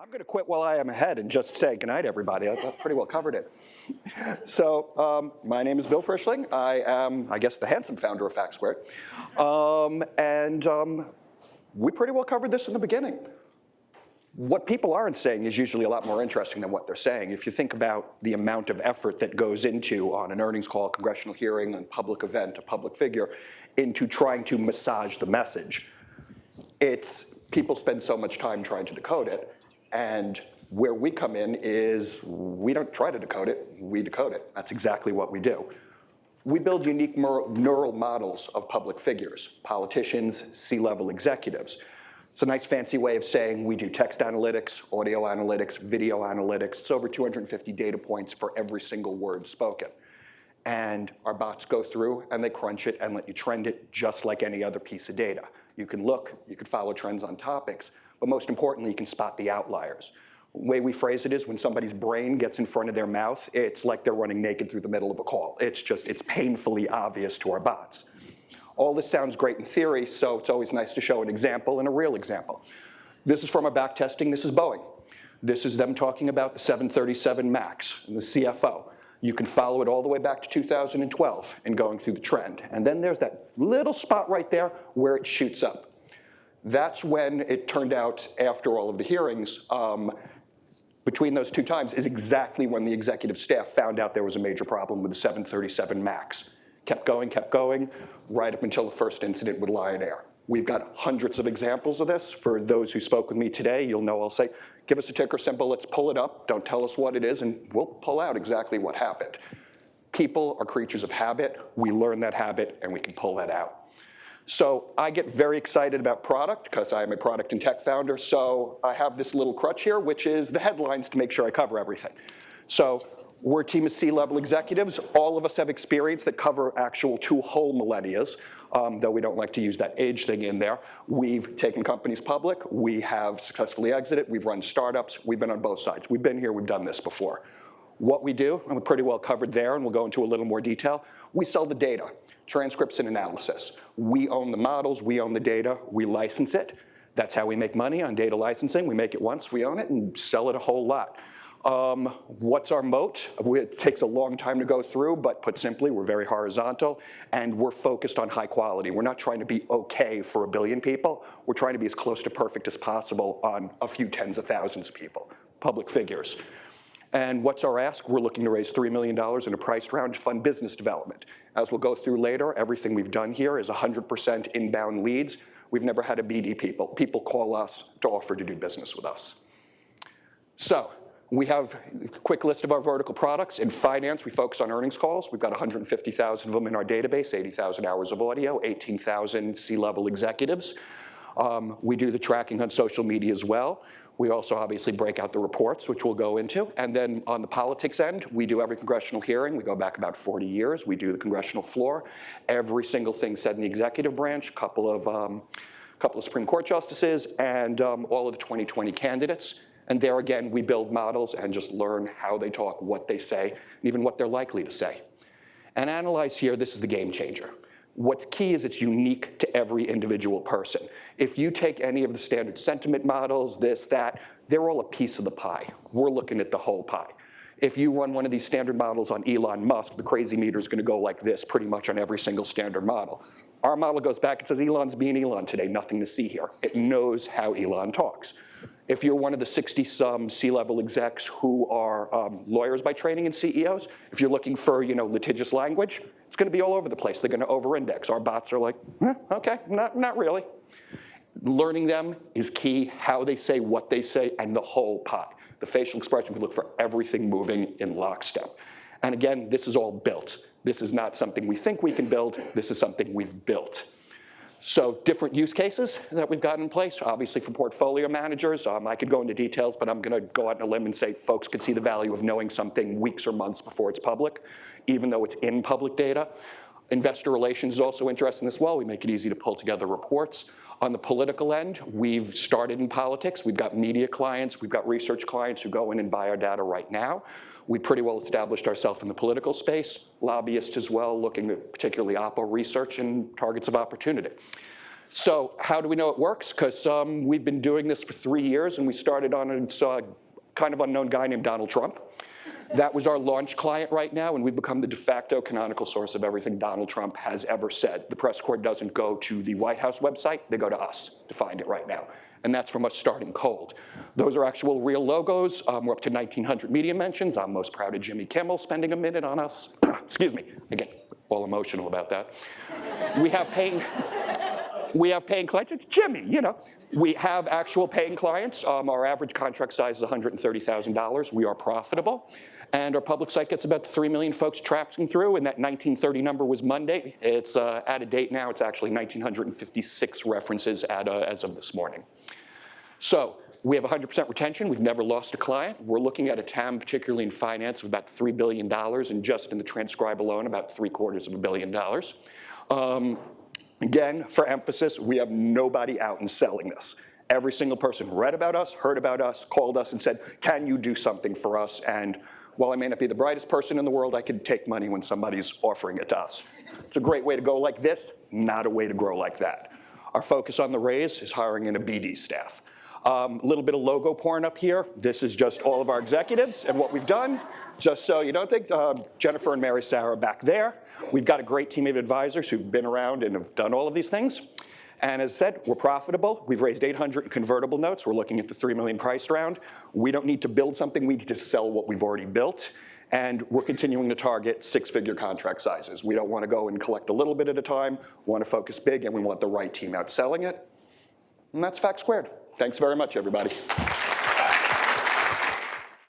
I'm going to quit while I am ahead and just say goodnight, everybody. I've pretty well covered it. So my name is Bill Frischling. I am, I guess, the handsome founder of FactSquared. We pretty well covered this in the beginning. What people aren't saying is usually a lot more interesting than what they're saying. If you think about the amount of effort that goes into on an earnings call, congressional hearing, a public event, a public figure, into trying to massage the message, people spend so much time trying to decode it. And where we come in is we don't try to decode it, we decode it. That's exactly what we do. We build unique neural models of public figures, politicians, C-level executives. It's a nice fancy way of saying we do text analytics, audio analytics, video analytics. It's over 250 data points for every single word spoken. And our bots go through and they crunch it and let you trend it just like any other piece of data. You can look, you can follow trends on topics, but most importantly, you can spot the outliers. The way we phrase it is when somebody's brain gets in front of their mouth, it's like they're running naked through the middle of a call. It's painfully obvious to our bots. All this sounds great in theory, so it's always nice to show an example and a real example. This is from our back testing. This is Boeing. This is them talking about the 737 MAX and the CFO. You can follow it all the way back to 2012 and going through the trend. And then there's that little spot right there where it shoots up. That's when it turned out, after all of the hearings, between those two times is exactly when the executive staff found out there was a major problem with the 737 MAX. Kept going, right up until the first incident with Lion Air. We've got hundreds of examples of this. For those who spoke with me today, you'll know I'll say, give us a ticker symbol, let's pull it up, don't tell us what it is, and we'll pull out exactly what happened. People are creatures of habit. We learn that habit, and we can pull that out. So I get very excited about product because I am a product and tech founder. So I have this little crutch here, which is the headlines to make sure I cover everything. So we're a team of C-level executives. All of us have experience that cover actual 2 whole millennias, though we don't like to use that age thing in there. We've taken companies public. We have successfully exited. We've run startups. We've been on both sides. We've been here. We've done this before. What we do, and we're pretty well covered there, and we'll go into a little more detail, we sell the data. Transcripts and analysis. We own the models, we own the data, we license it. That's how we make money on data licensing. We make it once, we own it, and sell it a whole lot. What's our moat? It takes a long time to go through, but put simply, we're very horizontal, and we're focused on high quality. We're not trying to be okay for 1 billion people. We're trying to be as close to perfect as possible on a few tens of thousands of people, public figures. And what's our ask? We're looking to raise $3 million in a priced round to fund business development. As we'll go through later, everything we've done here is 100% inbound leads. We've never had a BD people. People call us to offer to do business with us. So we have a quick list of our vertical products. In finance, we focus on earnings calls. We've got 150,000 of them in our database, 80,000 hours of audio, 18,000 C-level executives. We do the tracking on social media as well. We also obviously break out the reports, which we'll go into. And then on the politics end, we do every congressional hearing. We go back about 40 years. We do the congressional floor. Every single thing said in the executive branch, a couple of Supreme Court justices, and all of the 2020 candidates. And there again, we build models and just learn how they talk, what they say, and even what they're likely to say. And analyze here, this is the game changer. What's key is it's unique to every individual person. If you take any of the standard sentiment models, this, that, they're all a piece of the pie. We're looking at the whole pie. If you run one of these standard models on Elon Musk, the crazy meter is going to go like this pretty much on every single standard model. Our model goes back and says, Elon's being Elon today, nothing to see here. It knows how Elon talks. If you're one of the 60-some C-level execs who are lawyers by training and CEOs, if you're looking for litigious language, it's going to be all over the place. They're going to over-index. Our bots are like, okay, not really. Learning them is key, how they say, what they say, and the whole pie. The facial expression, we look for everything moving in lockstep. And again, this is all built. This is not something we think we can build. This is something we've built. So different use cases that we've got in place, obviously for portfolio managers. I could go into details, but I'm going to go out on a limb and say folks could see the value of knowing something weeks or months before it's public, even though it's in public data. Investor relations is also interesting as well. We make it easy to pull together reports. On the political end, we've started in politics. We've got media clients. We've got research clients who go in and buy our data right now. We pretty well established ourselves in the political space. Lobbyists as well, looking at particularly oppo research and targets of opportunity. So how do we know it works? Because we've been doing this for 3 years, and we started on a kind of unknown guy named Donald Trump. That was our launch client right now, and we've become the de facto canonical source of everything Donald Trump has ever said. The press corps doesn't go to the White House website, they go to us to find it right now. And that's from us starting cold. Those are actual real logos. We're up to 1,900 media mentions. I'm most proud of Jimmy Kimmel spending a minute on us. Excuse me, again, all emotional about that. We have paying clients, it's Jimmy, you know. We have actual paying clients. Our average contract size is $130,000. We are profitable. And our public site gets about 3 million folks trafficking through, and that 1930 number was Monday. It's out of date now. It's actually 1,956 references as of this morning. So we have 100% retention. We've never lost a client. We're looking at a TAM, particularly in finance, of about $3 billion, and just in the transcribe alone, about $750 million. Again, for emphasis, we have nobody out and selling this. Every single person read about us, heard about us, called us and said, can you do something for us? And while I may not be the brightest person in the world, I can take money when somebody's offering it to us. It's a great way to go like this, not a way to grow like that. Our focus on the raise is hiring in a BD staff. A little bit of logo porn up here. This is just all of our executives and what we've done. Just so you don't think, Jennifer and Mary Sarah back there. We've got a great team of advisors who've been around and have done all of these things. And as said, we're profitable. We've raised 800 in convertible notes. We're looking at the 3 million price round. We don't need to build something. We need to sell what we've already built. And we're continuing to target 6-figure contract sizes. We don't want to go and collect a little bit at a time. We want to focus big, and we want the right team out selling it. And that's FactSquared. Thanks very much, everybody.